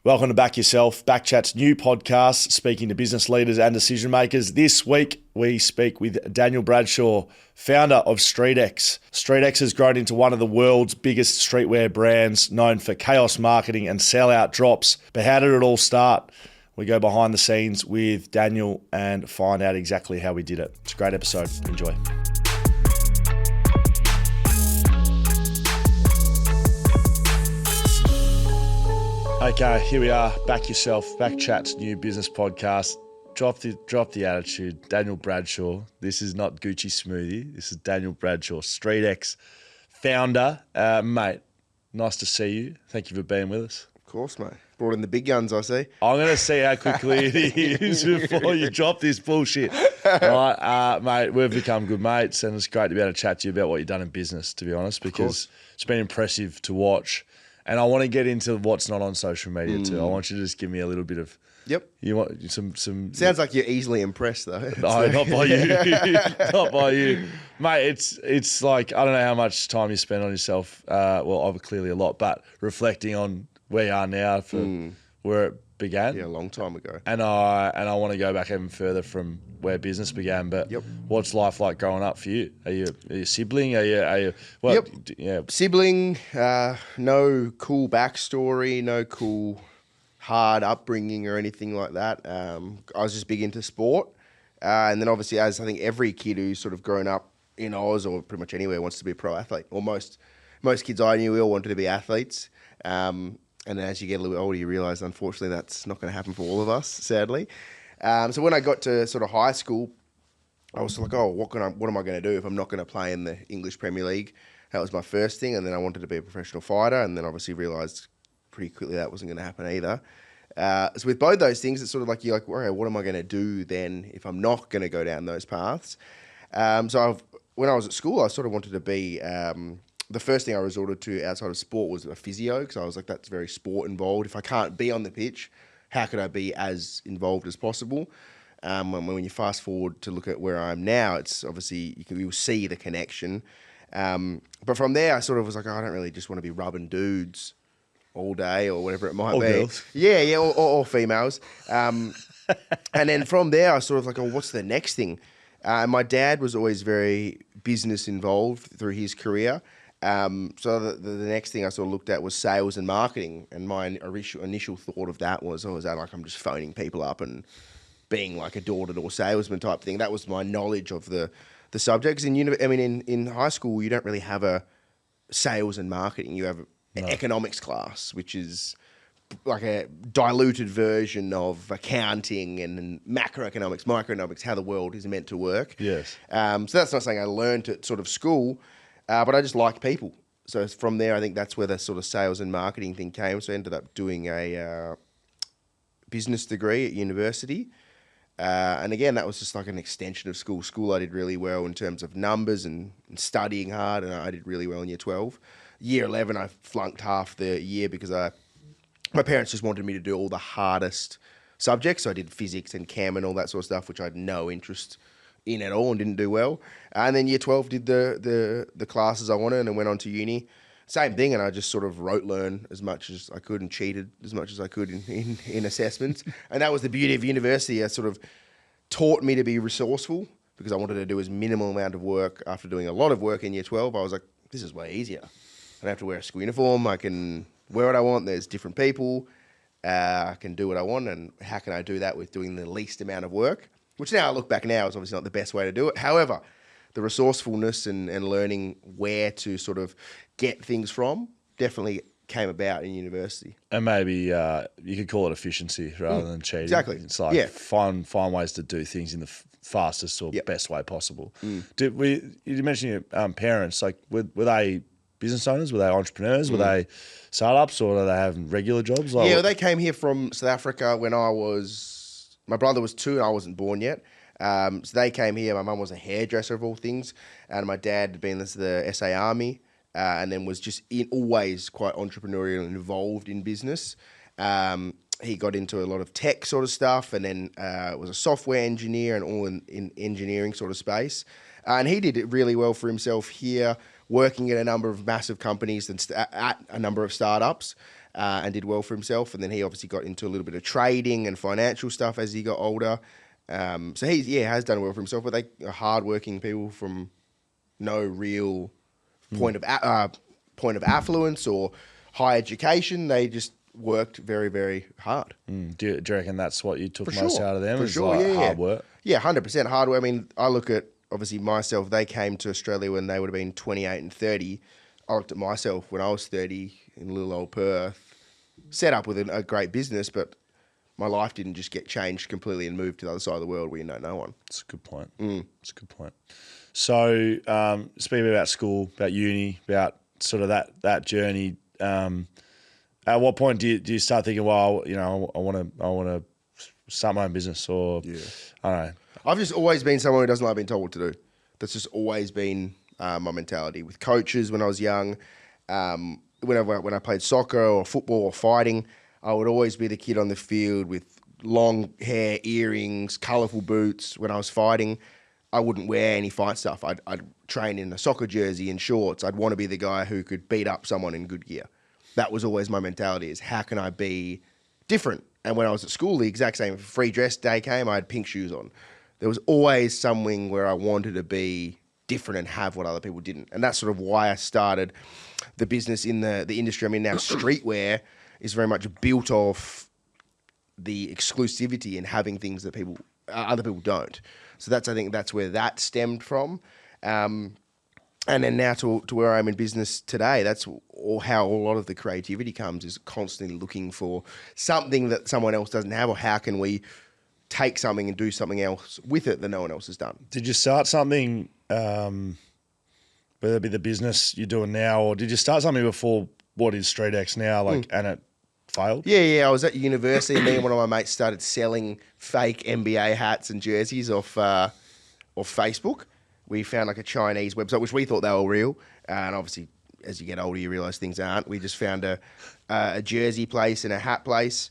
Welcome to Back Yourself, BackChat's new podcast, speaking to business leaders and decision makers. This week, we speak with Daniel Bradshaw, founder of StreetX. StreetX has grown into one of the world's biggest streetwear brands, known for chaos marketing and sell-out drops. But how did it all start? We go behind the scenes with Daniel and find out exactly how we did it. It's a great episode. Enjoy. Okay, here we are, Back Yourself, BackChat's new business podcast. Drop the attitude. Daniel Bradshaw. This is not Gucci Smoothie. This is Daniel Bradshaw, StreetX founder. Mate, nice to see you. Thank you for being with us. Of course, mate. Brought in the big guns, I see. I'm going to see how quickly it is before you drop this bullshit. All right, mate, we've become good mates, and it's great to be able to chat to you about what you've done in business, to be honest, because it's been impressive to watch. And I want to get into what's not on social media too. I want you to just give me a little bit of. Yep. You want some. Sounds like you're easily impressed though. No, not by you. Not by you, mate. It's like I don't know how much time you spend on yourself. Well, I've clearly a lot, but reflecting on where you are now for where it began. Yeah, a long time ago. And I want to go back even further from where business began. But what's life like growing up for you? Are you a sibling? Are you? Well, yeah. Sibling. No cool backstory. No cool hard upbringing or anything like that. I was just big into sport, and then obviously, as I think every kid who's sort of grown up in Oz or pretty much anywhere wants to be a pro athlete. Or most kids I knew, we all wanted to be athletes. And then as you get a little bit older, you realise, unfortunately, that's not going to happen for all of us, sadly. So when I got to sort of high school, I was like, oh, what am I going to do if I'm not going to play in the English Premier League? That was my first thing. And then I wanted to be a professional fighter, and then obviously realised pretty quickly that wasn't going to happen either. So with both those things, it's sort of like, you're like, okay, what am I going to do then if I'm not going to go down those paths? When I was at school, I sort of wanted to be... the first thing I resorted to outside of sport was a physio, because I was like, that's very sport involved. If I can't be on the pitch, how could I be as involved as possible? When you fast forward to look at where I am now, it's obviously, you'll see the connection. But from there, I sort of was like, oh, I don't really just want to be rubbing dudes all day or whatever it might be. Girls. Yeah, or females. And then from there, I sort of like, oh, what's the next thing? My dad was always very business involved through his career. So the next thing I sort of looked at was sales and marketing, and my initial thought of that was, oh, is that like I'm just phoning people up and being like a door-to-door salesman type thing? That was my knowledge of the subjects. In high school, you don't really have a sales and marketing. You have an economics class, which is like a diluted version of accounting and macroeconomics, microeconomics, how the world is meant to work. Yes. So that's not something I learned at sort of school. But I just like people. So from there, I think that's where the sort of sales and marketing thing came. So I ended up doing a business degree at university. And again, that was just like an extension of school. School, I did really well in terms of numbers and studying hard, and I did really well in year 12. Year 11, I flunked half the year because my parents just wanted me to do all the hardest subjects. So I did physics and chem and all that sort of stuff, which I had no interest in at all and didn't do well. And then year 12 did the classes I wanted and then went on to uni. Same thing, and I just sort of rote learn as much as I could and cheated as much as I could in assessments. And that was the beauty of university. It sort of taught me to be resourceful because I wanted to do as minimal amount of work. After doing a lot of work in year 12, I was like, this is way easier. I don't have to wear a school uniform. I can wear what I want. There's different people. I can do what I want, and how can I do that with doing the least amount of work? Which now I look back now is obviously not the best way to do it. However, the resourcefulness and learning where to sort of get things from definitely came about in university. And maybe you could call it efficiency rather than cheating. Exactly. It's like find ways to do things in the fastest or best way possible. You mentioned your parents, like were they business owners? Were they entrepreneurs? Were they startups, or did they have regular jobs? Like, they came here from South Africa when my brother was 2 and I wasn't born yet. So they came here. My mum was a hairdresser of all things, and my dad had been in the SA Army, and then was just always quite entrepreneurial and involved in business. He got into a lot of tech sort of stuff, and then was a software engineer and all in engineering sort of space. And he did it really well for himself here, working at a number of massive companies and at a number of startups. and did well for himself. And then he obviously got into a little bit of trading and financial stuff as he got older. So he has done well for himself, but they are hardworking people from no real point of affluence or high education. They just worked very, very hard. Do you reckon that's what you took For most sure. out of them? For is sure, like yeah, hard work? Yeah, 100% hard work. I mean, I look at, obviously, myself. They came to Australia when they would have been 28 and 30. I looked at myself when I was 30 in little old Perth, set up with a great business, but my life didn't just get changed completely and moved to the other side of the world where you know no one. That's a good point. That's a good point. So speaking about school, about uni, about sort of that journey, at what point do you start thinking, well, you know, I want to start my own business, or I don't know. I've just always been someone who doesn't like being told what to do. That's just always been my mentality. With coaches when I was young, when I played soccer or football or fighting, I would always be the kid on the field with long hair, earrings, colourful boots. When I was fighting, I wouldn't wear any fight stuff. I'd train in a soccer jersey and shorts. I'd want to be the guy who could beat up someone in good gear. That was always my mentality, is how can I be different? And when I was at school, the exact same. Free dress day came, I had pink shoes on. There was always something where I wanted to be different and have what other people didn't. And that's sort of why I started the business in the industry. I mean, now streetwear is very much built off the exclusivity and having things that other people don't. So I think that's where that stemmed from. And then now to where I'm in business today, that's how a lot of the creativity comes, is constantly looking for something that someone else doesn't have, or how can we take something and do something else with it that no one else has done. Did you start something, whether it be the business you're doing now, or did you start something before what is StreetX now, and it failed? Yeah. I was at university, and me and one of my mates started selling fake NBA hats and jerseys off Facebook. We found like a Chinese website, which we thought they were real. And obviously, as you get older, you realise things aren't. We just found a jersey place and a hat place,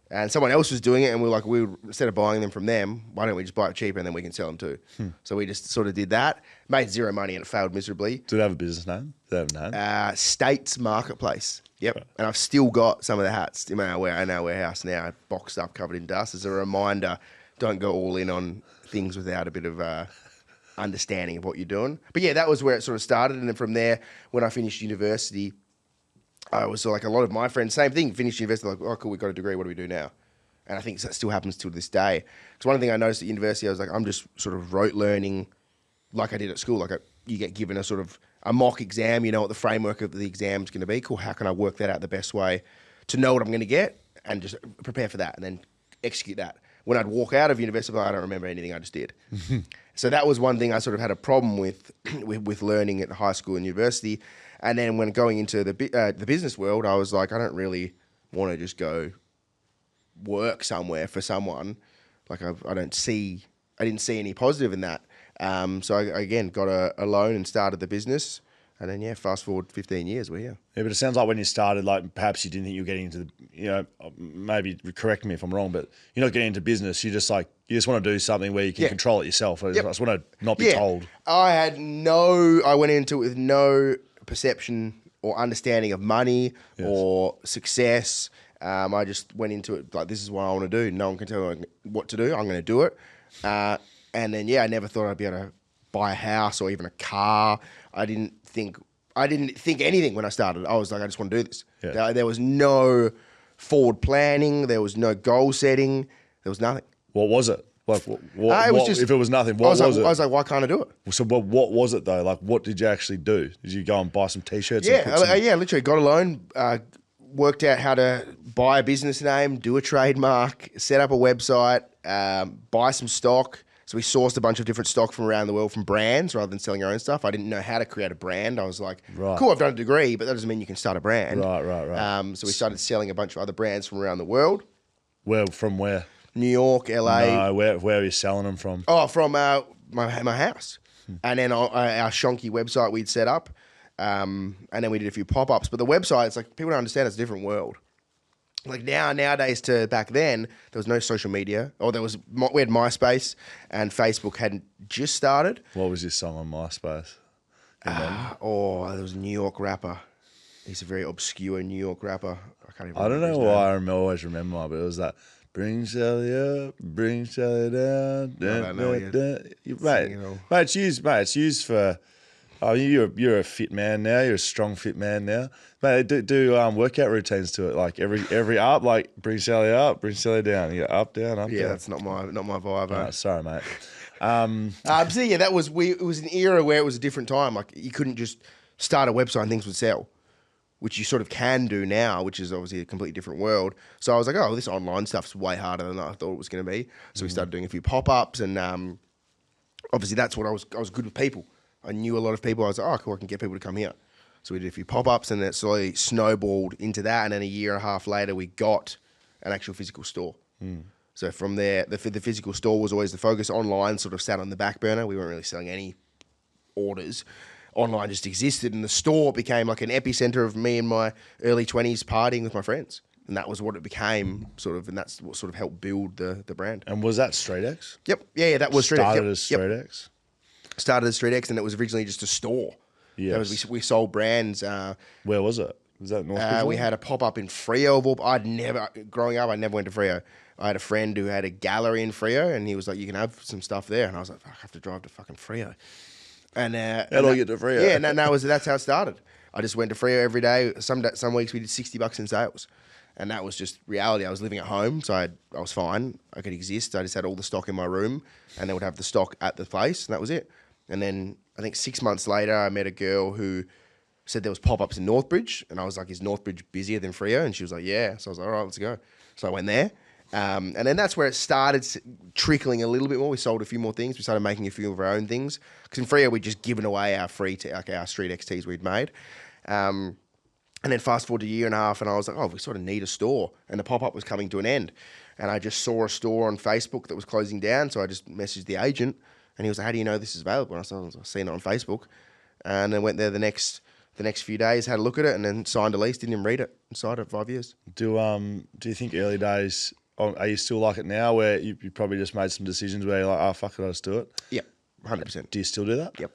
and someone else was doing it. And we were like, instead of buying them from them, why don't we just buy it cheaper and then we can sell them too? So we just sort of did that. Made zero money and it failed miserably. Did it have a business name? Did it have a name? States Marketplace. Yep. Right. And I've still got some of the hats in our warehouse now, boxed up, covered in dust. As a reminder, don't go all in on things without a bit of understanding of what you're doing. But yeah, that was where it sort of started. And then from there, when I finished university, I was like, a lot of my friends, same thing, finished university, like, oh, cool, we got a degree, what do we do now? And I think that still happens to this day. It's one thing I noticed at university, I was like, I'm just sort of rote learning like I did at school. You get given a sort of a mock exam, you know what the framework of the exam is going to be. Cool, how can I work that out the best way to know what I'm going to get and just prepare for that and then execute that. When I'd walk out of university, I don't remember anything, I just did. So that was one thing I sort of had a problem with learning at high school and university. And then when going into the business world, I was like, I don't really want to just go work somewhere for someone. Like I didn't see any positive in that. So I again got a loan and started the business. And then, fast forward 15 years, we're here. Yeah, but it sounds like when you started, like perhaps you didn't think you were getting into maybe correct me if I'm wrong, but you're not getting into business. You just want to do something where you can control it yourself. I just want to not be told. I went into it with no perception or understanding of money or success. I just went into it like, this is what I want to do. No one can tell me what to do. I'm going to do it. And then, I never thought I'd be able to buy a house or even a car. I didn't think anything when I started. I was like, I just want to do this. Yeah. There was no forward planning. There was no goal setting. There was nothing. What was it? Like, if it was nothing, what was it? I was like, why can't I do it? So, but what was it though? Like, what did you actually do? Did you go and buy some T-shirts? Literally got a loan, worked out how to buy a business name, do a trademark, set up a website, buy some stock. So we sourced a bunch of different stock from around the world from brands rather than selling our own stuff. I didn't know how to create a brand. I was like, cool, I've done a degree, but that doesn't mean you can start a brand. Right. So we started selling a bunch of other brands from around the world. From where? New York, LA. No, where are you selling them from? Oh, from my house. And then our Shonky website we'd set up. And then we did a few pop-ups. But the website, it's like, people don't understand it's a different world. Like nowadays to back then, there was no social media. Or we had MySpace, and Facebook hadn't just started. What was your song on MySpace? There was a New York rapper. He's a very obscure New York rapper. I can't even I don't remember know his why name. I always remember, but it was that bring Sally up, bring Sally down. I don't know. Mate, Singing all. it's used for. Oh, you're a fit man now. You're a strong fit man now. Mate, they do workout routines to it. Like every up, like bring Sally down. You go up, down, up, Yeah, down. that's not my vibe. Oh, sorry, mate. So yeah, it was an era where it was a different time. Like you couldn't just start a website and things would sell, which you sort of can do now, which is obviously a completely different world. So I was like, oh, this online stuff's way harder than I thought it was going to be. So we started doing a few pop-ups, and obviously that's what I was good with people. I knew a lot of people. I was like, oh, cool, I can get people to come here. So we did a few pop-ups, and it slowly snowballed into that. And then a year and a half later, we got an actual physical store. So from there, the physical store was always the focus. Online sort of sat on the back burner. We weren't really selling any orders. Online just existed, and the store became like an epicenter of me in my early 20s partying with my friends. And that was what it became, sort of, and that's what sort of helped build the brand. And was that StreetX? Yep. Yeah, that was StreetX. Started as StreetX? Started as StreetX, and it was originally just a store. Yes. We sold brands. Where was it? Was that North? We had a pop-up in Freo. Growing up, I never went to Freo. I had a friend who had a gallery in Freo, and he was like, you can have some stuff there. And I was like, fuck, I have to drive to fucking Freo. And how do I get to Freo? Yeah, and that's how it started. I just went to Freo every day. Some weeks we did $60 in sales. And that was just reality. I was living at home, so I was fine. I could exist. I just had all the stock in my room, and they would have the stock at the place, and that was it. And then I think 6 months later, I met a girl who said there was pop-ups in Northbridge, and I was like, is Northbridge busier than Freo? And she was like, yeah. So I was like, all right, let's go. So I went there. And then that's where it started trickling a little bit more. We sold a few more things. We started making a few of our own things. Because in Freo, we'd just given away our our StreetX tees we'd made. And then fast forward to a year and a half, and I was like, oh, we sort of need a store. And the pop-up was coming to an end. And I just saw a store on Facebook that was closing down, so I just messaged the agent. And he was like, how do you know this is available? And I said, I've seen it on Facebook. And then went there the next few days, had a look at it, and then signed a lease, didn't even read it, and signed it 5 years. Do you think early days, are you still like it now where you probably just made some decisions where you're like, oh, fuck it, I'll just do it? Yep, 100%. Do you still do that? Yep.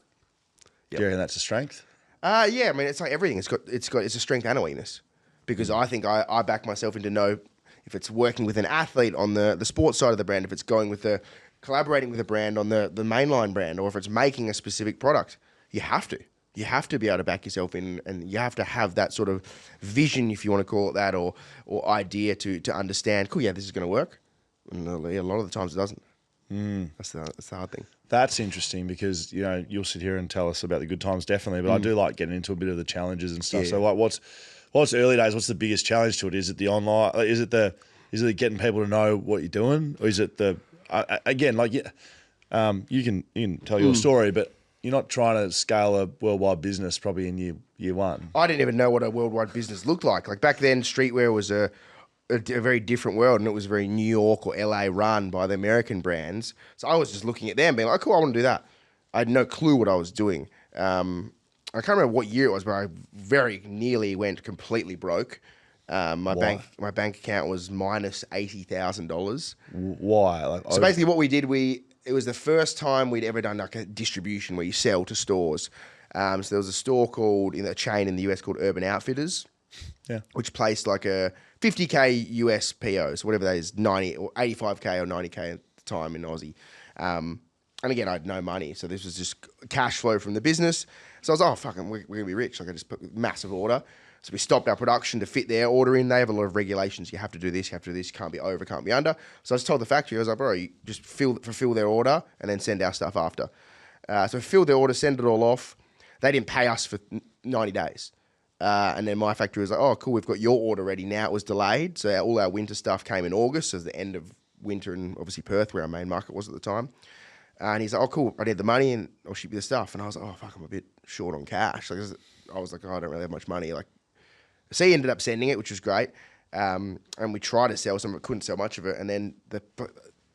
Do you reckon that's a strength? Yeah, I mean, it's like everything. It's a strength and a weakness. Because I think I back myself into know if it's working with an athlete on the sports side of the brand, if it's going with collaborating with a brand on the mainline brand, or if it's making a specific product, you have to. You have to be able to back yourself in, and you have to have that sort of vision, if you want to call it that, or idea to understand, cool, yeah, this is going to work. And a lot of the times it doesn't. That's the hard thing. That's interesting because, you'll sit here and tell us about the good times, definitely, but I do like getting into a bit of the challenges and stuff. Yeah. So like what's early days, what's the biggest challenge to it? Is it the online, is it getting people to know what you're doing? Or is it again, like, you can tell your story, but you're not trying to scale a worldwide business probably in year one. I didn't even know what a worldwide business looked like. Like back then, streetwear was a very different world, and it was very New York or LA run by the American brands. So I was just looking at them being like, cool, I want to do that. I had no clue what I was doing. I can't remember what year it was, but I very nearly went completely broke. My bank account was minus $80,000. Why? So basically what we did, it was the first time we'd ever done like a distribution where you sell to stores. So there was a store called, in a chain in the US called Urban Outfitters, which placed like a 50K US PO, so whatever that is, 90 or 85K or 90K at the time in Aussie. And again, I had no money, so this was just cash flow from the business. So I was like, oh, fucking, we're going to be rich. Like I just put a massive order. So we stopped our production to fit their order in. They have a lot of regulations. You have to do this, you have to do this, you can't be over, can't be under. So I just told the factory, I was like, bro, you just fulfill their order and then send our stuff after. So we filled their order, send it all off. They didn't pay us for 90 days. And then my factory was like, oh, cool, we've got your order ready now. It was delayed. So all our winter stuff came in August, so it was the end of winter in obviously Perth, where our main market was at the time. And he's like, oh, cool, I need the money and I'll ship you the stuff. And I was like, oh, fuck, I'm a bit short on cash. Like, I was like, oh, I don't really have much money. Like, so he ended up sending it, which was great. And we tried to sell some, but couldn't sell much of it. And then the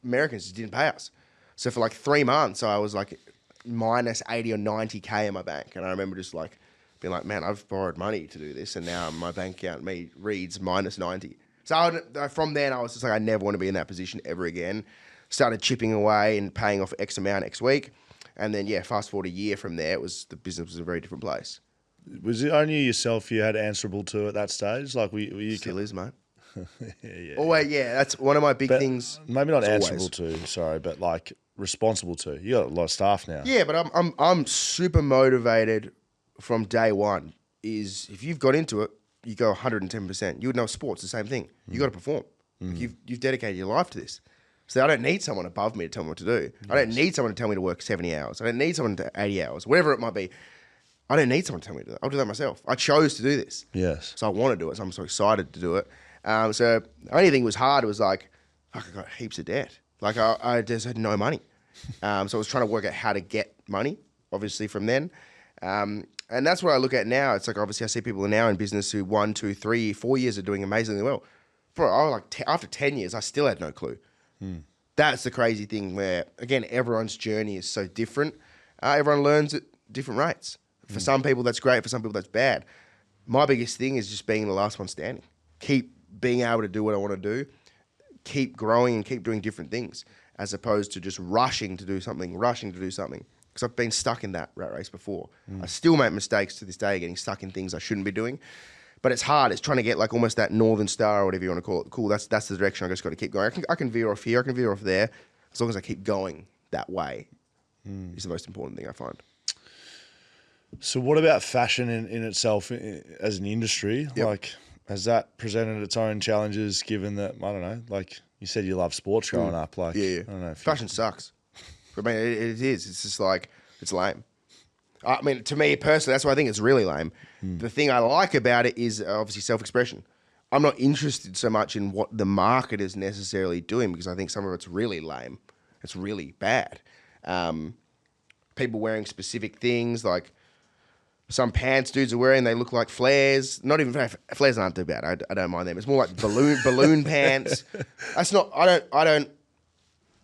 Americans just didn't pay us. So for like 3 months, I was like minus 80 or 90K in my bank. And I remember just like being like, man, I've borrowed money to do this. And now my bank account reads minus 90. So from then, I was just like, I never want to be in that position ever again. Started chipping away and paying off X amount X week. And then, fast forward a year from there, the business was in a very different place. Was it only yourself you had answerable to at that stage? Like, were you Still is, mate. yeah. Always, yeah. That's one of my big But things. maybe not It's answerable always. to, sorry, but like responsible to. You got a lot of staff now. Yeah, but I'm super motivated from day one. Is if you've got into it, you go 110%. You would know sports, the same thing. You got to perform. Like you've dedicated your life to this. So I don't need someone above me to tell me what to do. I don't need someone to tell me to work 70 hours. I don't need someone to 80 hours, whatever it might be. I don't need someone to tell me to do that. I'll do that myself. I chose to do this. Yes. So I want to do it. So I'm so excited to do it. So the only thing was hard was like, fuck, I got heaps of debt. Like I just had no money. So I was trying to work out how to get money, obviously, from then. And that's what I look at now. It's like, obviously, I see people now in business who 1, 2, 3, 4 years are doing amazingly well. After 10 years, I still had no clue. That's the crazy thing where, again, everyone's journey is so different. Everyone learns at different rates. For some people, that's great. For some people, that's bad. My biggest thing is just being the last one standing. Keep being able to do what I want to do. Keep growing and keep doing different things as opposed to just rushing to do something. Because I've been stuck in that rat race before. I still make mistakes to this day, getting stuck in things I shouldn't be doing. But it's hard. It's trying to get like almost that northern star or whatever you want to call it. Cool, that's the direction I just got to keep going. I can veer off here. I can veer off there. As long as I keep going that way is the most important thing I find. So what about fashion in itself as an industry? Yep. Like, has that presented its own challenges given that, I don't know, like you said you love sports growing up. Like, Yeah. I don't know. Fashion sucks. I mean, it is. It's just like, it's lame. I mean, to me personally, that's why I think it's really lame. The thing I like about it is obviously self-expression. I'm not interested so much in what the market is necessarily doing because I think some of it's really lame. It's really bad. People wearing specific things like some pants dudes are wearing, they look like flares. Not even flares aren't too bad. I don't mind them. It's more like balloon pants. That's not. I don't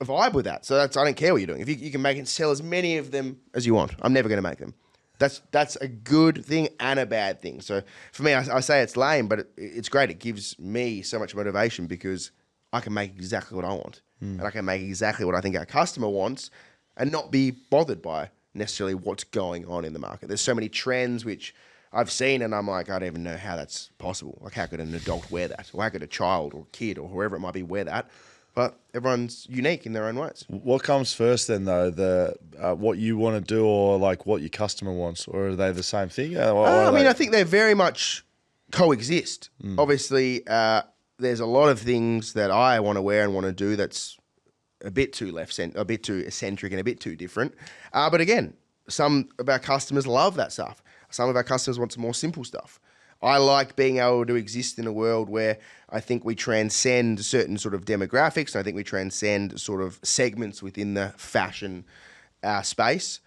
vibe with that. So I don't care what you're doing. If you can make and sell as many of them as you want, I'm never going to make them. That's a good thing and a bad thing. So for me, I say it's lame, but it's great. It gives me so much motivation because I can make exactly what I want, and I can make exactly what I think our customer wants, and not be bothered by necessarily what's going on in the market. There's so many trends which I've seen and I'm like, I don't even know how that's possible. Like how could an adult wear that? Or how could a child or kid or whoever it might be wear that? But everyone's unique in their own ways. What comes first then though? The what you want to do or like what your customer wants? Or are they the same thing? I think they very much coexist. Obviously, there's a lot of things that I want to wear and want to do that's a bit too a bit too eccentric and a bit too different. But again, some of our customers love that stuff. Some of our customers want some more simple stuff. I like being able to exist in a world where I think we transcend certain sort of demographics. And I think we transcend sort of segments within the fashion space.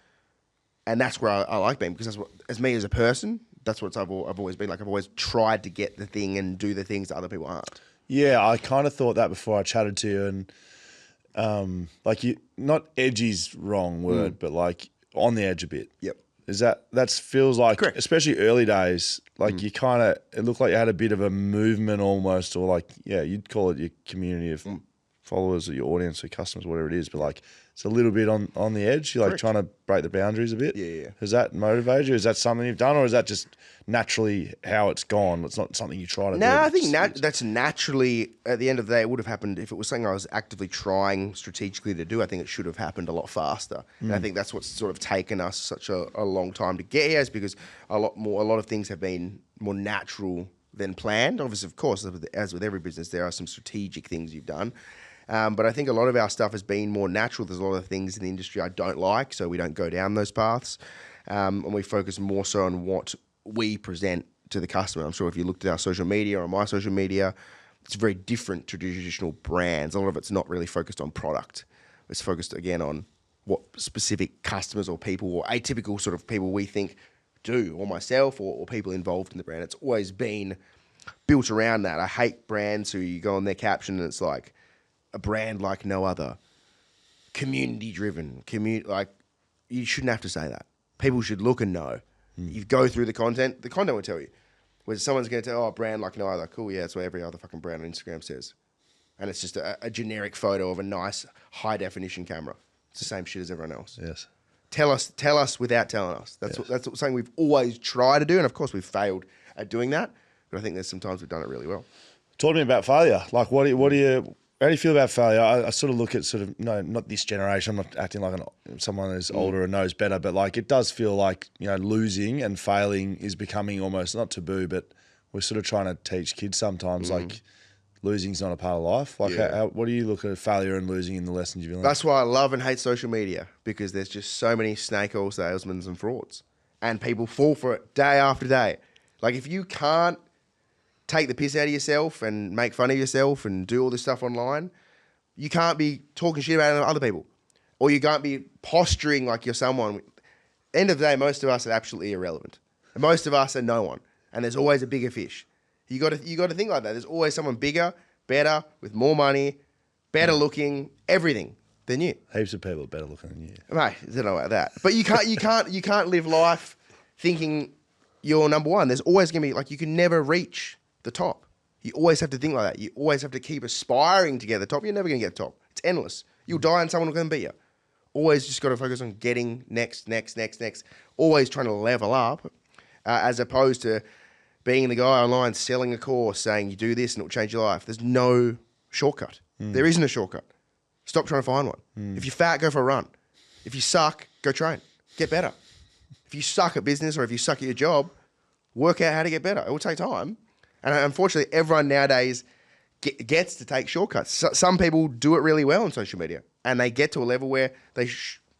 And that's where I like being because that's what, as me as a person, that's what I've always been like. I've always tried to get the thing and do the things that other people aren't. Yeah, I kind of thought that before I chatted to you and like you, not edgy's wrong word, but like on the edge a bit. Yep. Is that feels like, Correct. especially early days, like you kind of, it looked like you had a bit of a movement almost, or like, yeah, you'd call it your community of followers or your audience or customers, whatever it is, but like it's a little bit on the edge. You're like Correct. trying to break the boundaries a bit. Yeah. Has that motivated you? Is that something you've done or is that just naturally how it's gone? It's not something you try to do. No, I think that's naturally, at the end of the day, it would have happened if it was something I was actively trying strategically to do. I think it should have happened a lot faster. And I think that's what's sort of taken us such a long time to get here is because a lot of things have been more natural than planned. Obviously, of course, as with every business, there are some strategic things you've done. But I think a lot of our stuff has been more natural. There's a lot of things in the industry I don't like, so we don't go down those paths. And we focus more so on what we present to the customer. I'm sure if you looked at our social media or my social media, it's very different to traditional brands. A lot of it's not really focused on product. It's focused, again, on what specific customers or people or atypical sort of people we think do, or myself or people involved in the brand. It's always been built around that. I hate brands who you go on their caption and it's like, a brand like no other, community driven, like you shouldn't have to say that. People should look and know. You go through the content will tell you. Where someone's going to tell, a brand like no other, cool, yeah, that's what every other fucking brand on Instagram says. And it's just a generic photo of a nice high definition camera. It's the same shit as everyone else. Yes. Tell us without telling us. That's something we've always tried to do, and of course we've failed at doing that. But I think there's sometimes we've done it really well. Talk to me about failure. Like, how do you feel about failure? I sort of look at not this generation. I'm not acting like someone who's older and knows better, but like it does feel like, losing and failing is becoming almost not taboo, but we're sort of trying to teach kids sometimes like losing's not a part of life. Like, what do you look at failure and losing in the lessons you've learned? That's why I love and hate social media, because there's just so many snake oil salesmen and frauds, and people fall for it day after day. Like, if you can't take the piss out of yourself and make fun of yourself and do all this stuff online, you can't be talking shit about other people, or you can't be posturing like you're someone. End of the day, most of us are absolutely irrelevant. And most of us are no one, and there's always a bigger fish. You got to think like that. There's always someone bigger, better, with more money, better looking, everything than you. Heaps of people are better looking than you. Mate, I don't know about that. But you can't live life thinking you're number one. There's always gonna be, like, you can never reach the top. You always have to think like that. You always have to keep aspiring to get the top. You're never gonna get the top. It's endless. You'll die and someone will come beat you. Always just got to focus on getting next. Always trying to level up, as opposed to being the guy online selling a course saying you do this and it will change your life. There's no shortcut. There isn't a shortcut. Stop trying to find one. If you're fat, go for a run. If you suck, go train. Get better. If you suck at business or if you suck at your job, work out how to get better. It will take time. And unfortunately, everyone nowadays gets to take shortcuts. Some people do it really well on social media, and they get to a level where they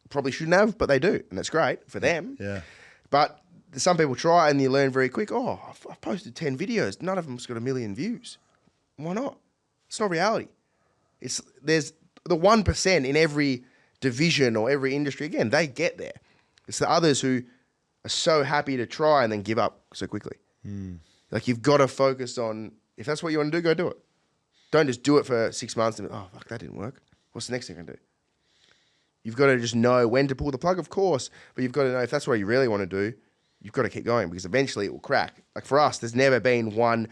probably shouldn't have, but they do. And that's great for them. Yeah. But some people try and you learn very quick. Oh, I've posted 10 videos. None of them's got 1 million views. Why not? It's not reality. There's the 1% in every division or every industry. Again, they get there. It's the others who are so happy to try and then give up so quickly. Like, you've got to focus on, if that's what you want to do, go do it. Don't just do it for 6 months and, oh, fuck, that didn't work. What's the next thing I can do? You've got to just know when to pull the plug, of course, but you've got to know if that's what you really want to do, you've got to keep going, because eventually it will crack. Like, for us, there's never been one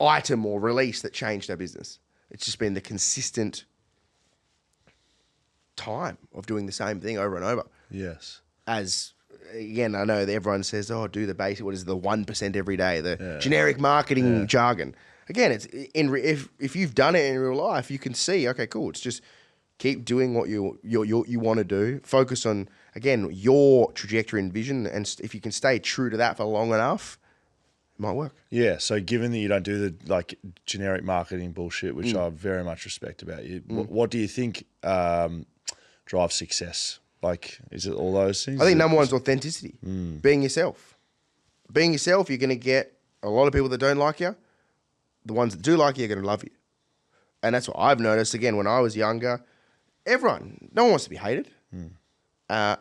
item or release that changed our business. It's just been the consistent time of doing the same thing over and over. yes. As, again, I know that everyone says, oh, do the basic, what is the 1% every day, the generic marketing jargon. Again, it's if you've done it in real life, you can see, okay, cool, it's just keep doing what you want to do. Focus on, again, your trajectory and vision, and if you can stay true to that for long enough, it might work. Yeah, so given that you don't do the like generic marketing bullshit, which I very much respect about you, what do you think drives success? Like, is it all those things? I think number one is authenticity. Being yourself. Being yourself, you're going to get a lot of people that don't like you. The ones that do like you are going to love you. And that's what I've noticed. Again, when I was younger, no one wants to be hated. But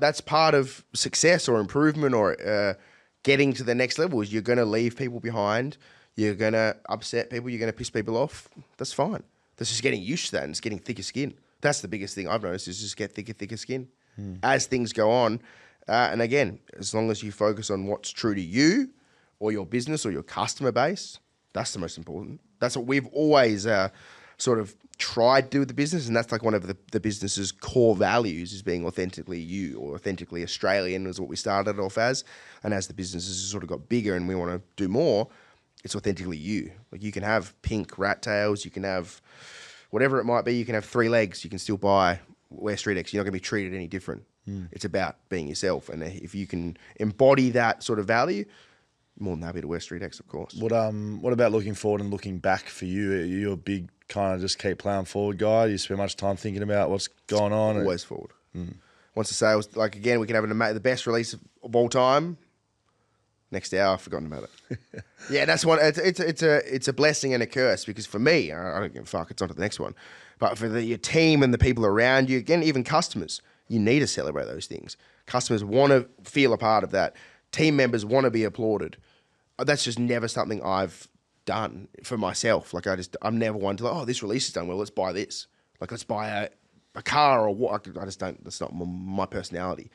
that's part of success or improvement or getting to the next level, is you're going to leave people behind. You're going to upset people. You're going to piss people off. That's fine. That's just getting used to that, and it's getting thicker skin. That's the biggest thing I've noticed, is just get thicker skin as things go on. And again, as long as you focus on what's true to you or your business or your customer base, that's the most important. That's what we've always sort of tried to do with the business, and that's like one of the business's core values, is being authentically you, or authentically Australian is what we started off as. And as the businesses sort of got bigger and we want to do more, it's authentically you. Like, you can have pink rat tails, you can have whatever it might be, you can have 3 legs, you can still wear StreetX. You're not going to be treated any different. It's about being yourself. And if you can embody that sort of value, more than happy to wear StreetX, of course. What about looking forward and looking back for you? Are you a big kind of just keep plowing forward guy? Do you spend much time thinking about what's going on? Always forward. Once the sales, like, again, we can have the best release of all time. Next hour, I've forgotten about it. Yeah, that's one. It's a blessing and a curse, because for me, I don't give a fuck. It's on to the next one. But for your team and the people around you, again, even customers, you need to celebrate those things. Customers want to feel a part of that. Team members want to be applauded. That's just never something I've done for myself. Like, I'm never one to, like, oh, this release is done well, let's buy this. Like, let's buy a car or what. I just don't. That's not my personality.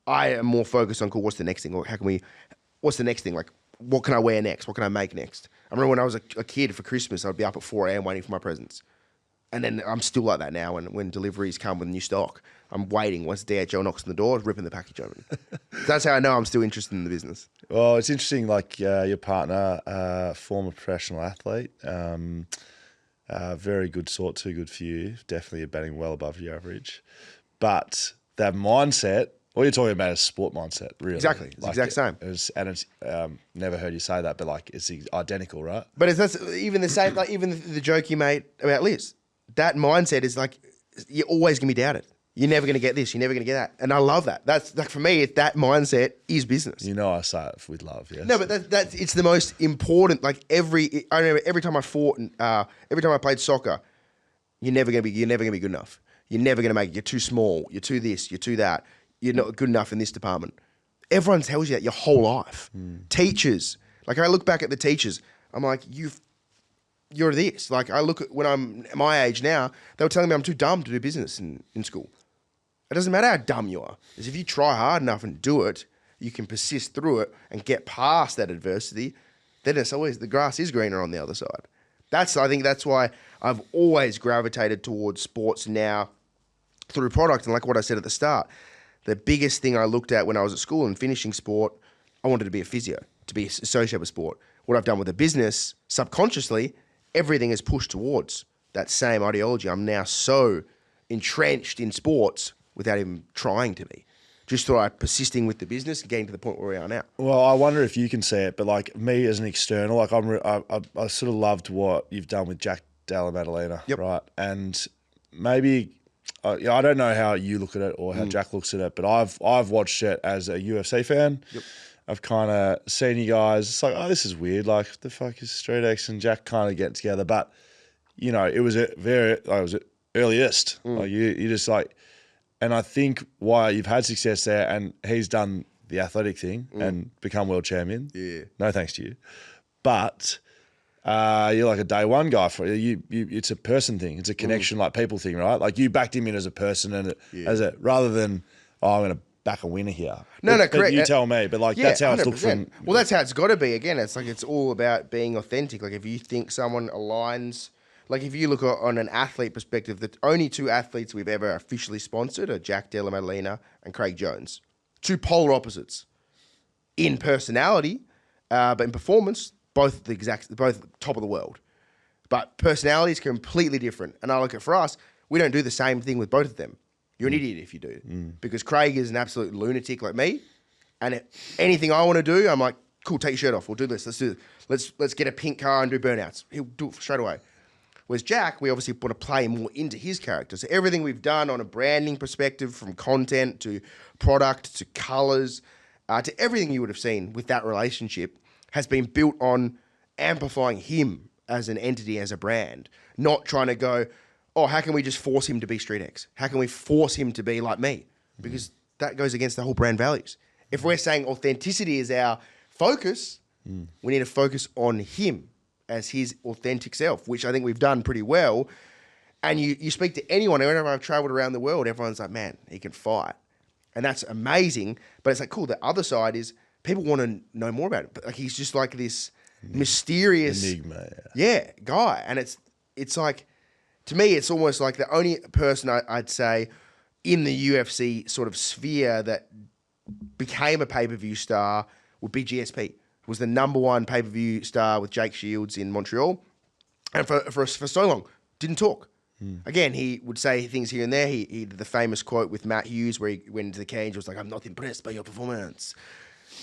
I am more focused on, cool, what's the next thing? Or what's the next thing? Like, what can I wear next? What can I make next? I remember when I was a kid, for Christmas, I'd be up at 4 a.m. waiting for my presents. And then I'm still like that now when deliveries come with new stock. I'm waiting. Once DHL knocks on the door, ripping the package open. That's how I know I'm still interested in the business. Well, it's interesting, like your partner, former professional athlete, very good sort, too good for you. Definitely batting well above your average. But that mindset, all you're talking about is sport mindset, really. Exactly. It's the exact same. It's never heard you say that, but like it's identical, right? But that's even the same, like even the joke you made about Liz. That mindset is like, you're always going to be doubted. You're never going to get this. You're never going to get that. And I love that. That's like, for me, that mindset is business. You know, I say it with love. Yes. No, but it's the most important. Like I remember every time I fought and every time I played soccer, you're never going to be good enough. You're never going to make it. You're too small. You're too this. You're too that. You're not good enough in this department. Everyone tells you that your whole life. Teachers, like I look back at the teachers, I'm like, you're this. Like I look at when I'm my age now, they were telling me I'm too dumb to do business in school. It doesn't matter how dumb you are. Is if you try hard enough and do it, you can persist through it and get past that adversity, then it's always the grass is greener on the other side. I think that's why I've always gravitated towards sports now through product. And like what I said at the start, the biggest thing I looked at when I was at school and finishing sport, I wanted to be a physio, to be associated with sport. What I've done with the business, subconsciously, everything is pushed towards that same ideology. I'm now so entrenched in sports without even trying to be. Just through persisting with the business and getting to the point where we are now. Well, I wonder if you can see it, but like me as an external, like I sort of loved what you've done with Jack Della Maddalena, right? And maybe I don't know how you look at it or how Jack looks at it, but I've watched it as a UFC fan. Yep. I've kind of seen you guys. It's like, oh, this is weird. Like, the fuck is StreetX and Jack kind of getting together? But you know, it was earliest. Like you just like, and I think why you've had success there, and he's done the athletic thing and become world champion. Yeah, no thanks to you, but you're like a day one guy for you. It's a person thing. It's a connection, like people thing, right? Like you backed him in as a person and rather than I'm going to back a winner here. No, correct. You tell me, but like that's how 100%. It's looked from. Well, that's how it's got to be. Again, it's like it's all about being authentic. Like if you think someone aligns, like if you look on an athlete perspective, the only two athletes we've ever officially sponsored are Jack Della Maddalena and Craig Jones. Two polar opposites in personality, but in performance, both top of the world. But personality is completely different. And I look at for us, we don't do the same thing with both of them. You're an idiot if you do. Because Craig is an absolute lunatic like me. And anything I want to do, I'm like, cool, take your shirt off. We'll do this. Let's do this. Let's get a pink car and do burnouts. He'll do it straight away. Whereas Jack, we obviously want to play more into his character. So everything we've done on a branding perspective, from content to product to colours, to everything you would have seen with that relationship, has been built on amplifying him as an entity, as a brand, not trying to go, oh, how can we just force him to be StreetX? How can we force him to be like me? Because that goes against the whole brand values. If we're saying authenticity is our focus, we need to focus on him as his authentic self, which I think we've done pretty well. And you speak to anyone, whenever I've traveled around the world, everyone's like, man, he can fight. And that's amazing. But it's like, cool, the other side is people want to know more about it. But like he's just like this mysterious enigma, guy. And it's like, to me, it's almost like the only person I'd say in the UFC sort of sphere that became a pay-per-view star would be GSP. Was the number one pay-per-view star with Jake Shields in Montreal. And for so long, didn't talk. Again, he would say things here and there. He did the famous quote with Matt Hughes where he went into the cage and was like, I'm not impressed by your performance.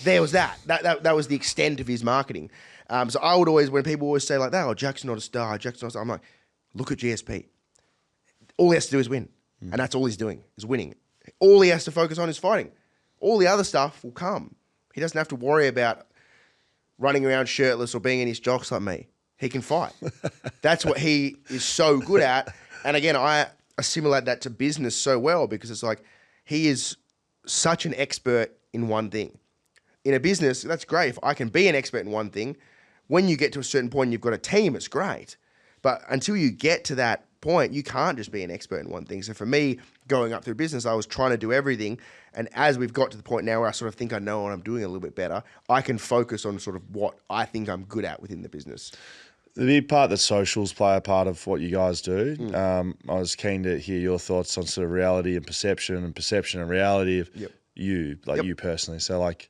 There was that. That was the extent of his marketing. So I would always, when people always say like that, oh, Jack's not a star, I'm like, look at GSP. All he has to do is win. And that's all he's doing, is winning. All he has to focus on is fighting. All the other stuff will come. He doesn't have to worry about running around shirtless or being in his jocks like me. He can fight. That's what he is so good at. And again, I assimilate that to business so well because it's like he is such an expert in one thing. In a business, that's great. If I can be an expert in one thing, when you get to a certain point and you've got a team, it's great. But until you get to that point, you can't just be an expert in one thing. So for me, going up through business, I was trying to do everything. And as we've got to the point now where I sort of think I know what I'm doing a little bit better, I can focus on sort of what I think I'm good at within the business. The big part that socials play a part of what you guys do. I was keen to hear your thoughts on sort of reality and perception and reality of you, like you personally. So like,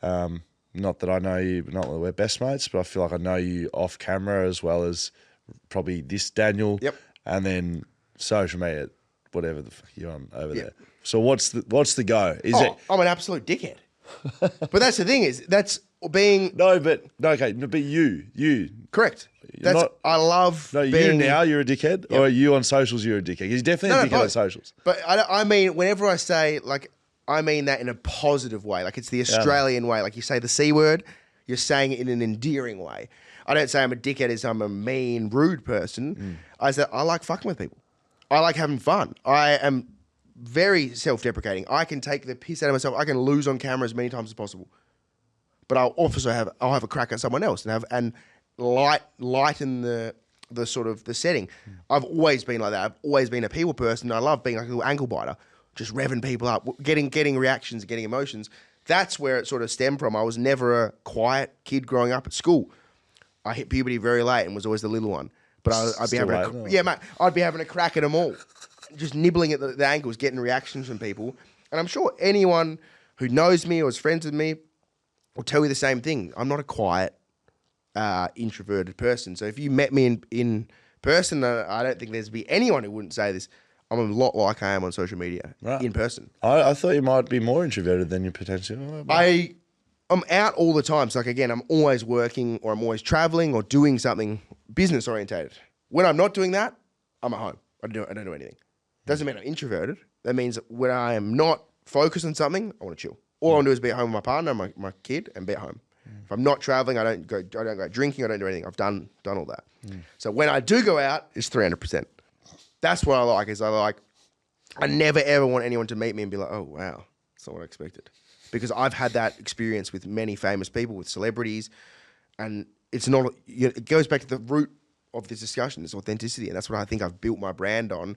not that I know you, not that we're best mates, but I feel like I know you off camera as well as probably this Daniel. And then social media, whatever the fuck you're on over there. So what's the go? Is it? I'm an absolute dickhead. But that's the thing that's being but you correct. I love being. You now you're a dickhead, or are you on socials? You're a dickhead. He's definitely a dickhead on socials. But I mean, whenever I say like, I mean that in a positive way. Like it's the Australian way. Like you say the C word, you're saying it in an endearing way. I don't say I'm a dickhead as I'm a mean, rude person. I say I like fucking with people. I like having fun. I am very self-deprecating. I can take the piss out of myself. I can lose on camera as many times as possible. But I'll also have a crack at someone else and lighten the sort of the setting. I've always been like that. I've always been a people person. I love being like a little ankle biter, just revving people up, getting reactions, getting emotions. That's where it sort of stemmed from. I was never a quiet kid growing up at school. I hit puberty very late and was always the little one. But I'd be having a crack at them all, just nibbling at the ankles, getting reactions from people. And I'm sure anyone who knows me or is friends with me will tell you the same thing. I'm not a quiet, introverted person. So if you met me in person, I don't think there'd be anyone who wouldn't say this. I'm a lot like I am on social media in person. I thought you might be more introverted than you potentially are. I'm out all the time. So like, again, I'm always working or I'm always traveling or doing something business orientated. When I'm not doing that, I'm at home. I don't do anything. Doesn't mean I'm introverted. That means that when I am not focused on something, I want to chill. All I want to do is be at home with my partner, my kid, and be at home. If I'm not traveling, I don't go drinking, I don't do anything. I've done all that. So when I do go out, it's 300%. That's what I like, I never ever want anyone to meet me and be like, oh wow, that's not what I expected. Because I've had that experience with many famous people, with celebrities, and it's not. It goes back to the root of this discussion, it's authenticity, and that's what I think I've built my brand on.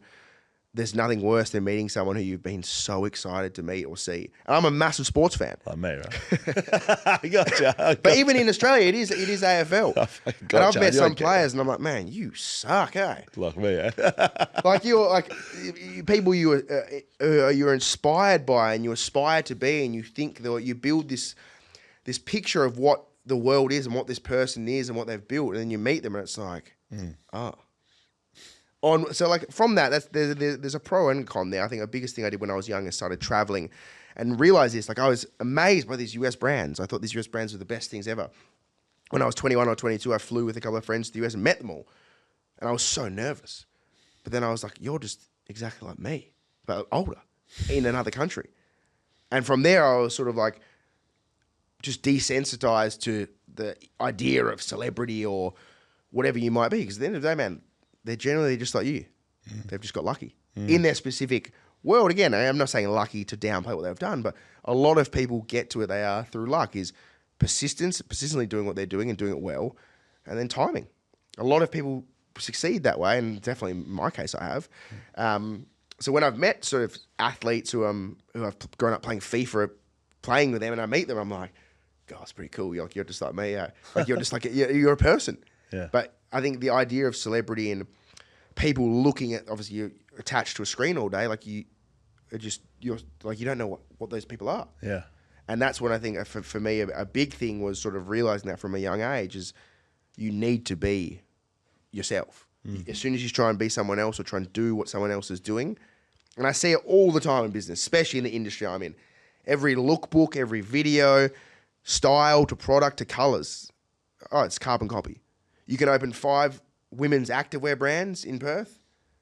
There's nothing worse than meeting someone who you've been so excited to meet or see. And I'm a massive sports fan. Like me, right? I gotcha. But even in Australia, it is AFL. And I've met some players, and I'm like, man, you suck, eh? Like me, eh? Like you're like people you're inspired by, and you aspire to be, and you think that you build this picture of what the world is and what this person is and what they've built, and then you meet them, and it's like, So like from that, there's a pro and con there. I think the biggest thing I did when I was young is started traveling and realized this. Like I was amazed by these US brands. I thought these US brands were the best things ever. When I was 21 or 22, I flew with a couple of friends to the US and met them all. And I was so nervous. But then I was like, you're just exactly like me, but older in another country. And from there, I was sort of like just desensitized to the idea of celebrity or whatever you might be. Because at the end of the day, man, they're generally just like you. They've just got lucky in their specific world. Again, I'm not saying lucky to downplay what they've done, but a lot of people get to where they are through luck is persistently doing what they're doing and doing it well, and then timing. A lot of people succeed that way, and definitely in my case I have. So when I've met sort of athletes who I've grown up playing FIFA, playing with them, and I meet them, I'm like, God, it's pretty cool. You're just like me. Like you're just like you're a person. Yeah. But I think the idea of celebrity and people looking at, obviously you're attached to a screen all day, like you're like, you don't know what those people are. Yeah. And that's when I think for me, a big thing was sort of realizing that from a young age is you need to be yourself. As soon as you try and be someone else or try and do what someone else is doing, and I see it all the time in business, especially in the industry I'm in, every lookbook, every video, style to product to colors, it's carbon copy. You can open 5 women's activewear brands in Perth.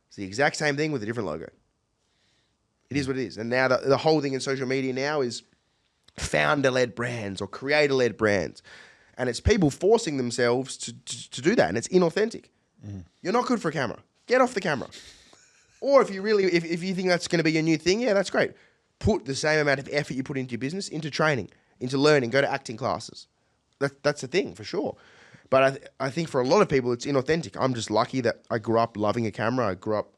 It's the exact same thing with a different logo. It is what it is. And now the whole thing in social media now is founder-led brands or creator-led brands. And it's people forcing themselves to do that. And it's inauthentic. You're not good for a camera. Get off the camera. Or if you think that's going to be your new thing, yeah, that's great. Put the same amount of effort you put into your business, into training, into learning, go to acting classes. That's the thing, for sure. But I think for a lot of people, it's inauthentic. I'm just lucky that I grew up loving a camera. I grew up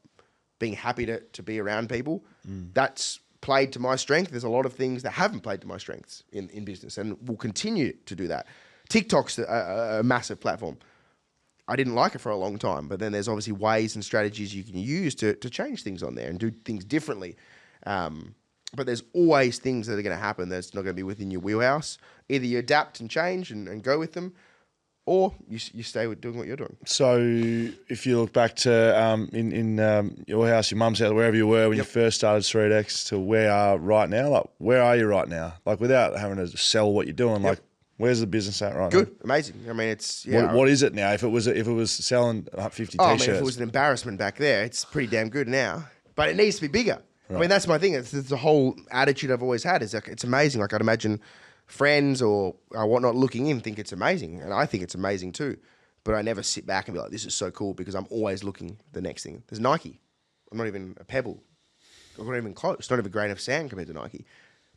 being happy to be around people. That's played to my strength. There's a lot of things that haven't played to my strengths in business and will continue to do that. TikTok's a massive platform. I didn't like it for a long time, but then there's obviously ways and strategies you can use to change things on there and do things differently. But there's always things that are going to happen that's not going to be within your wheelhouse. Either you adapt and change and go with them, or you stay with doing what you're doing. So if you look back to in your house, your mum's house, wherever you were when you first started StreetX to where you are right now, like where are you right now? Like without having to sell what you're doing, like where's the business at right now? Good, amazing. I mean, it's What is it now? If it was selling 50 I t-shirts, mean, if it was an embarrassment back there, it's pretty damn good now. But it needs to be bigger. Right. I mean, that's my thing. It's the whole attitude I've always had. Is like it's amazing. Like I'd imagine friends or whatnot looking in think it's amazing, and I think it's amazing too. But I never sit back and be like, "This is so cool," because I'm always looking the next thing. There's Nike. I'm not even a pebble. I'm not even close. Not even a grain of sand compared to Nike.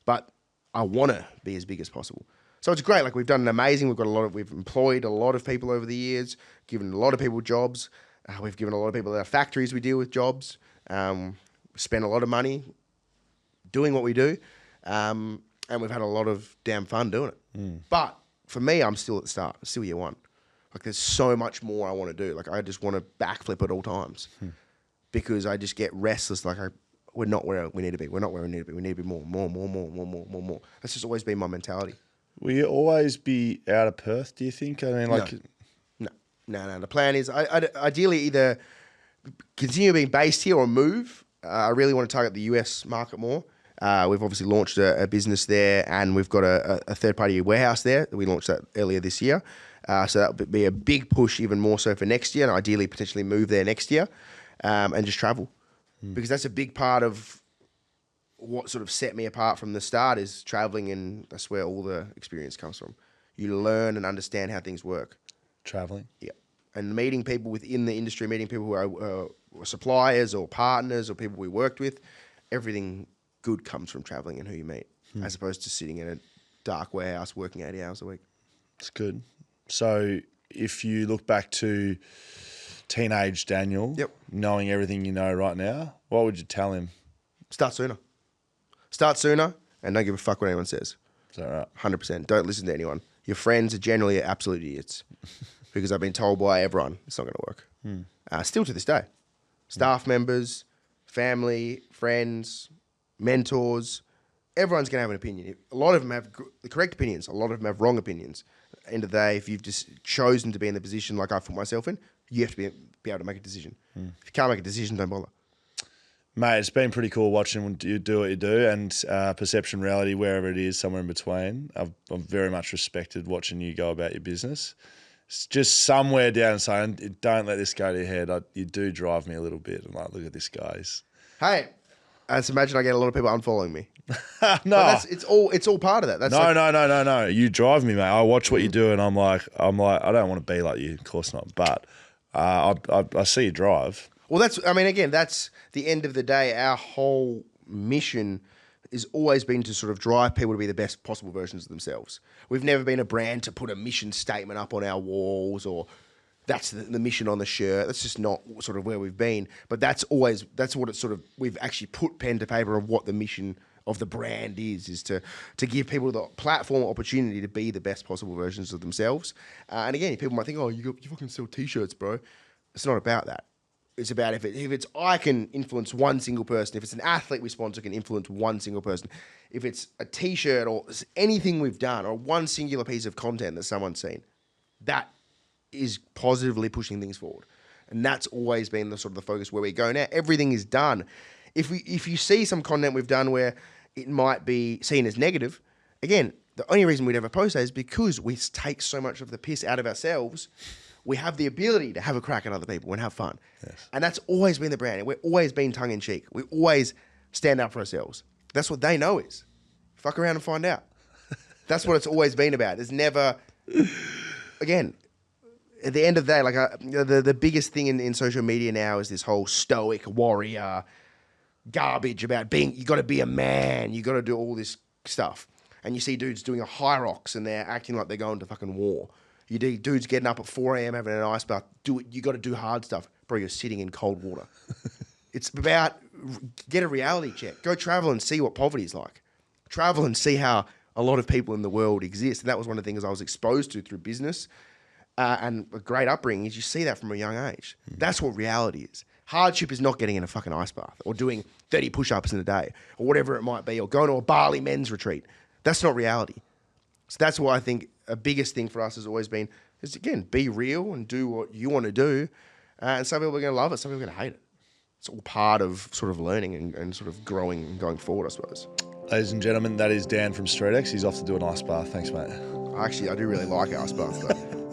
But I want to be as big as possible. So it's great. Like we've done an amazing. We've employed a lot of people over the years, given a lot of people jobs. We've given a lot of people at our factories we deal with jobs. Spend a lot of money doing what we do. And we've had a lot of damn fun doing it. But for me, I'm still at the start. Still year one. Like there's so much more I want to do. Like I just want to backflip at all times because I just get restless. Like we're not where we need to be. We're not where we need to be. We need to be more. That's just always been my mentality. Will you always be out of Perth, do you think? I mean, like... No. The plan is I ideally either continue being based here or move. I really want to target the US market more. We've obviously launched a business there, and we've got a third-party warehouse there. We launched that earlier this year. So that would be a big push, even more so for next year, and ideally potentially move there next year and just travel. Because that's a big part of what sort of set me apart from the start is traveling, and that's where all the experience comes from. You learn and understand how things work. Traveling? Yeah. And meeting people within the industry, meeting people who are suppliers or partners or people we worked with, everything good comes from traveling and who you meet, as opposed to sitting in a dark warehouse working 80 hours a week. It's good. So if you look back to teenage Daniel, knowing everything you know right now, what would you tell him? Start sooner. Start sooner and don't give a fuck what anyone says. Is that right? 100%. Don't listen to anyone. Your friends are generally absolute idiots because I've been told by everyone it's not going to work. Still to this day. Staff members, family, friends, mentors, everyone's going to have an opinion. A lot of them have the correct opinions. A lot of them have wrong opinions. At the end of the day, if you've just chosen to be in the position like I put myself in, you have to be able to make a decision. If you can't make a decision, don't bother. Mate, it's been pretty cool watching you do what you do, and perception, reality, wherever it is, somewhere in between. I've very much respected watching you go about your business. It's just somewhere down inside, don't let this go to your head. You do drive me a little bit. I'm like, look at this, guys. Hey, I just imagine I get a lot of people unfollowing me. No, it's all part of that. That's no. You drive me, mate. I watch what you do, and I'm like, I don't want to be like you. Of course not. But I see you drive. Well, that's the end of the day. Our whole mission has always been to sort of drive people to be the best possible versions of themselves. We've never been a brand to put a mission statement up on our walls or that's the mission on the shirt. That's just not sort of where we've been. But that's what it's sort of, we've actually put pen to paper of what the mission of the brand is to give people the platform opportunity to be the best possible versions of themselves. And again, people might think, oh, you fucking sell t-shirts, bro. It's not about that. It's about if it's I can influence one single person. If it's an athlete we sponsor, can influence one single person. If it's a t-shirt or anything we've done or one singular piece of content that someone's seen, that is positively pushing things forward. And that's always been the sort of the focus where we go now. Everything is done. If you see some content we've done where it might be seen as negative, again, the only reason we'd ever post that is because we take so much of the piss out of ourselves. We have the ability to have a crack at other people and have fun. Yes. And that's always been the brand. We've always been tongue-in-cheek. We always stand up for ourselves. That's what they know is. Fuck around and find out. That's what it's always been about. There's never... Again, at the end of the day, like the biggest thing in social media now is this whole stoic warrior garbage about you got to be a man. You got to do all this stuff. And you see dudes doing a high rocks and they're acting like they're going to fucking war. You do dudes getting up at 4 a.m. having an ice bath. You got to do hard stuff. Bro, you're sitting in cold water. It's about get a reality check. Go travel and see what poverty is like. Travel and see how a lot of people in the world exist. And that was one of the things I was exposed to through business. and a great upbringing is you see that from a young age. That's what reality is. Hardship is not getting in a fucking ice bath or doing 30 push-ups in a day or whatever it might be, or going to a Bali men's retreat. That's not reality. So that's why I think a biggest thing for us has always been is, again, be real and do what you want to do. And some people are going to love it, some people are going to hate it. It's all part of sort of learning and sort of growing and going forward, I suppose. Ladies and gentlemen, that is Dan from StreetX. He's off to do an ice bath. Thanks, mate. Actually, I do really like ice baths, though.